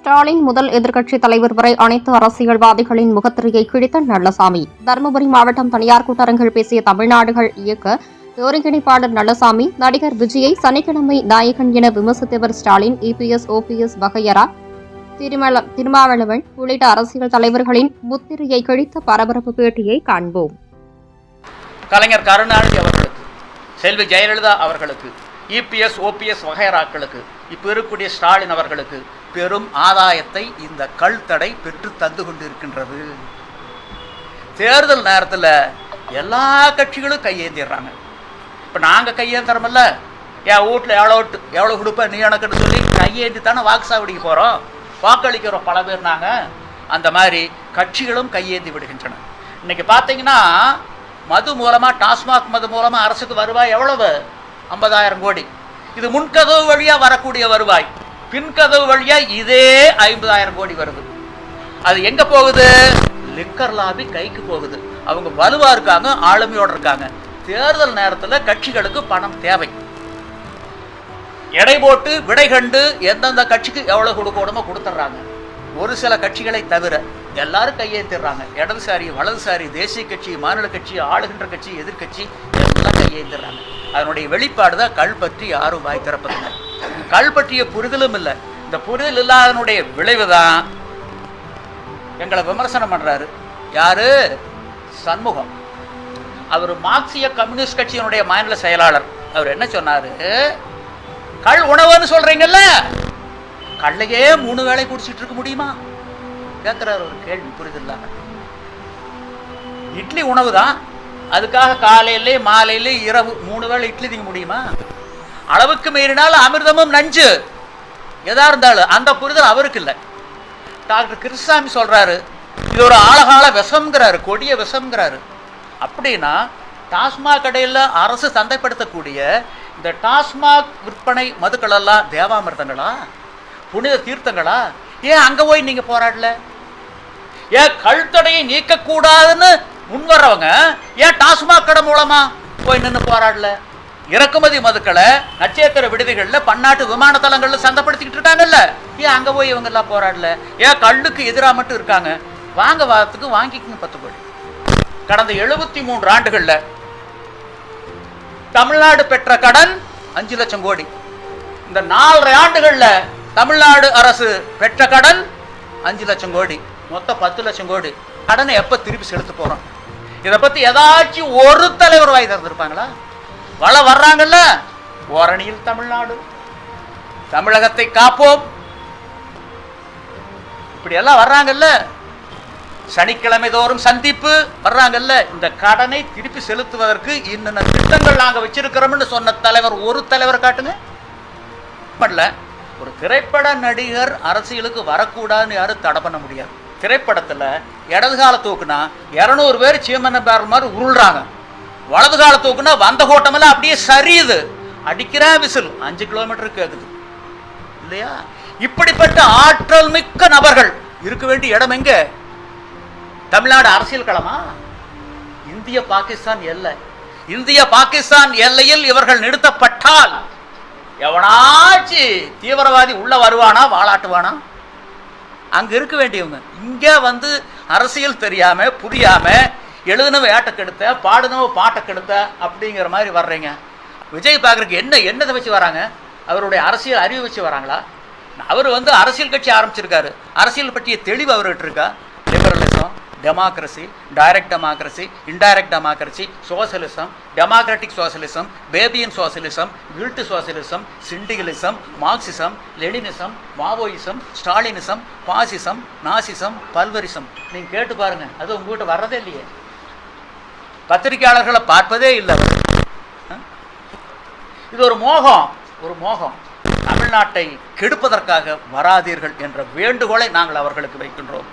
ஸ்டாலின் முதல் எதிர்க்கட்சித் தலைவர் வரை அனைத்து அரசியல்வாதிகளின் முகத்திரையை கிழித்த நல்லசாமி. தருமபுரி மாவட்டம் தனியார் கூட்டரங்கில் பேசிய தமிழ்நாடுகள் இயக்க ஒருங்கிணைப்பாளர் நல்லசாமி, நடிகர் விஜயை சனிக்கிழமை நாயகன் என விமர்சித்தவர் ஸ்டாலின், இபிஎஸ், ஓபிஎஸ், வகையறா, திருமாவளவன் உள்ளிட்ட அரசியல் தலைவர்களின் முத்திரையை கிழித்த பரபரப்பு பேட்டியை காண்போம். கலைஞர் கருணாநிதி அவர்களுக்கு, செல்வி ஜெயலலிதா அவர்களுக்கு, இபிஎஸ், ஓபிஎஸ் வகையறாக்களுக்கு, இப்போ இருக்கக்கூடிய ஸ்டாலின் அவர்களுக்கு பெரும் ஆதாயத்தை இந்த கல் தடை பெற்று தந்து கொண்டிருக்கின்றது. தேர்தல் நேரத்தில் எல்லா கட்சிகளும் கையேந்திடுறாங்க. இப்போ நாங்கள் கையேந்திரமில்ல, என் வீட்டில் எவ்வளோ கொடுப்ப நீ எனக்குன்னு சொல்லி கையேந்தி தானே வாக்குச்சாவடிக்கு போகிறோம், வாக்களிக்கிறோம் பல பேர். நாங்கள் அந்த மாதிரி கட்சிகளும் கையேந்தி விடுகின்றன. இன்றைக்கி பார்த்தீங்கன்னா மது மூலமாக, டாஸ்மாக் மது மூலமாக அரசுக்கு வருவாய் எவ்வளவு? 50,000 கோடி. இது முன்கதவு வழியாக வரக்கூடிய வருவாய். பின்கதவு வழியாக இதே 50,000 கோடி வருது. அது எங்கே போகுது? லிக்கர் லாபி கைக்கு போகுது. அவங்க வலுவாக இருக்காங்க, ஆளுமையோடு இருக்காங்க. தேர்தல் நேரத்தில் கட்சிகளுக்கு பணம் தேவை. எடை போட்டு விடை கண்டு எந்தெந்த கட்சிக்கு எவ்வளோ கொடுக்கணுமோ கொடுத்துட்றாங்க. ஒரு சில கட்சிகளை தவிர எல்லாரும் கையேந்திடுறாங்க. இடதுசாரி, வலதுசாரி, தேசிய கட்சி, மாநில கட்சி, ஆளுகின்ற கட்சி, எதிர்கட்சி எல்லாம் கையேந்திடுறாங்க. அதனுடைய வெளிப்பாடு தான் கள் பற்றி யாரும் வாய் திறப்பதில்லை. கள் பற்றிய புரிதலும் இல்லை. இந்த புரிதல் இல்லாதனுடைய விளைவு தான் எங்களை விமர்சனம் பண்ணுறாரு. யாரு? சண்முகம். அவர் மார்க்சிய கம்யூனிஸ்ட் கட்சியினுடைய மாநில செயலாளர். அவர் என்ன சொன்னார்? கள் உணவுன்னு சொல்கிறீங்கல்ல, கல்லையே 3 வேளை குடிச்சிட்டு இருக்க முடியுமா கேட்குறாரு ஒரு கேள்வி. புரிதல் இட்லி உணவு தான், அதுக்காக காலையிலே மாலையிலே இரவு 3 வேளை இட்லி திங்க முடியுமா? அளவுக்கு மீறினால் அமிர்தமும் நஞ்சு. எதா இருந்தாலும் அந்த புரிதல் அவருக்கு இல்லை. டாக்டர் கிருஷ்ணசாமி சொல்றாரு, இது ஒரு ஆழகால விஷம்ங்கிறாரு, கொடிய விஷம்ங்கிறாரு. அப்படின்னா டாஸ்மாக் கடையில் அரசு சந்தைப்படுத்தக்கூடிய இந்த டாஸ்மாக் விற்பனை மதுக்கள் எல்லாம் தேவாமிர்தங்களா, புனித தீர்த்தங்களா? ஏன் அங்கே போய் நீங்கள் போராடல? ஏன் கழுத்தடையை நீக்கக்கூடாதுன்னு முன்வர்றவங்க ஏன் டாஸ்மாக் கடை மூலமா போய் நின்று போராடல? இறக்குமதி மதுக்களை நட்சத்திர விடுதிகளில், பன்னாட்டு விமான தளங்களில் சந்தைப்படுத்திக்கிட்டு இருக்காங்கல்ல, ஏன் அங்கே போய் இவங்க எல்லாம் போராடல? ஏன் கல்லுக்கு எதிராக மட்டும் இருக்காங்க? வாங்க வாரத்துக்கு வாங்கிக்கங்க 10 கோடி. கடந்த 73 ஆண்டுகளில் தமிழ்நாடு பெற்ற கடன் 5 லட்சம் கோடி. இந்த 4.5 ஆண்டுகளில் தமிழ்நாடு அரசு பெற்ற கடன் 5 லட்சம் கோடி. மொத்தம் 10 லட்சம் கோடி. கடனை எப்போ திருப்பி செலுத்த போகிறோம்? இதை பற்றி ஏதாச்சும் ஒரு தலைவர் வாய் திறந்துருப்பாங்களா? வர்றாங்கல்ல, ஓரணியில் தமிழ்நாடு, தமிழகத்தை காப்போம், இப்படி எல்லாம் வர்றாங்கல்ல, சனிக்கிழமை தோறும் சந்திப்பு வர்றாங்கல்ல. இந்த கடனை திருப்பி செலுத்துவதற்கு இன்னென்ன திட்டங்கள் நாங்கள் வச்சிருக்கிறோம்னு சொன்ன தலைவர் ஒரு தலைவர் காட்டுங்க. பண்ணல. ஒரு திரைப்பட நடிகர் அரசியலுக்கு வரக்கூடாதுன்னு யாரும் தடை பண்ண முடியாது. திரைப்படத்தில் இடது கால தூக்குனா 200 பேர் சீமன பேர் மாதிரி உருள்றாங்க. வலது கால தூக்குனா வந்த கோட்டமெல்லாம் அப்படியே சரியுது. அடிக்கிற விசில் 5 கிலோமீட்டர் கேட்குது இல்லையா? இப்படிப்பட்ட ஆற்றல் மிக்க நபர்கள் இருக்க வேண்டிய இடம் எங்க? தமிழ்நாடு அரசியல் களமா? இந்திய பாகிஸ்தான் எல்லை. இந்திய பாகிஸ்தான் எல்லையில் இவர்கள் நிறுத்தப்பட்டால் எவனாச்சு தீவிரவாதி உள்ள வருவானா, வாலாட்டுவானா? அங்க இருக்க வேண்டியவங்க இங்க வந்து அரசியல் தெரியாம புரியாம எழுதுனவ ஏட்டை கெடுத்த, பாடுனவ பாட்டை கெடுத்த அப்படிங்கிற மாதிரி வர்றீங்க. விஜய் பார்க்கறதுக்கு என்னதை வச்சு வராங்க? அவருடைய அரசியல் அறிவு வச்சு வராங்களா? அவர் வந்து அரசியல் கட்சி ஆரம்பிச்சிருக்காரு. அரசியல் பற்றிய தெளிவு அவர்கிட்ட இருக்கா? Liberalism, democracy, direct democracy, indirect democracy, socialism, democratic socialism, Fabian socialism, guild socialism, syndicalism, Marxism, Leninism, Maoism, Stalinism, fascism, Nazism, pluralism. நீங்கள் கேட்டு பாருங்க, அது உங்ககிட்ட வர்றதே இல்லையே. பத்திரிகையாளர்களை பார்ப்பதே இல்லை. இது ஒரு மோகம். தமிழ்நாட்டை கெடுப்பதற்காக வராதீர்கள் என்ற வேண்டுகோளை நாங்கள் அவர்களுக்கு வைக்கின்றோம்.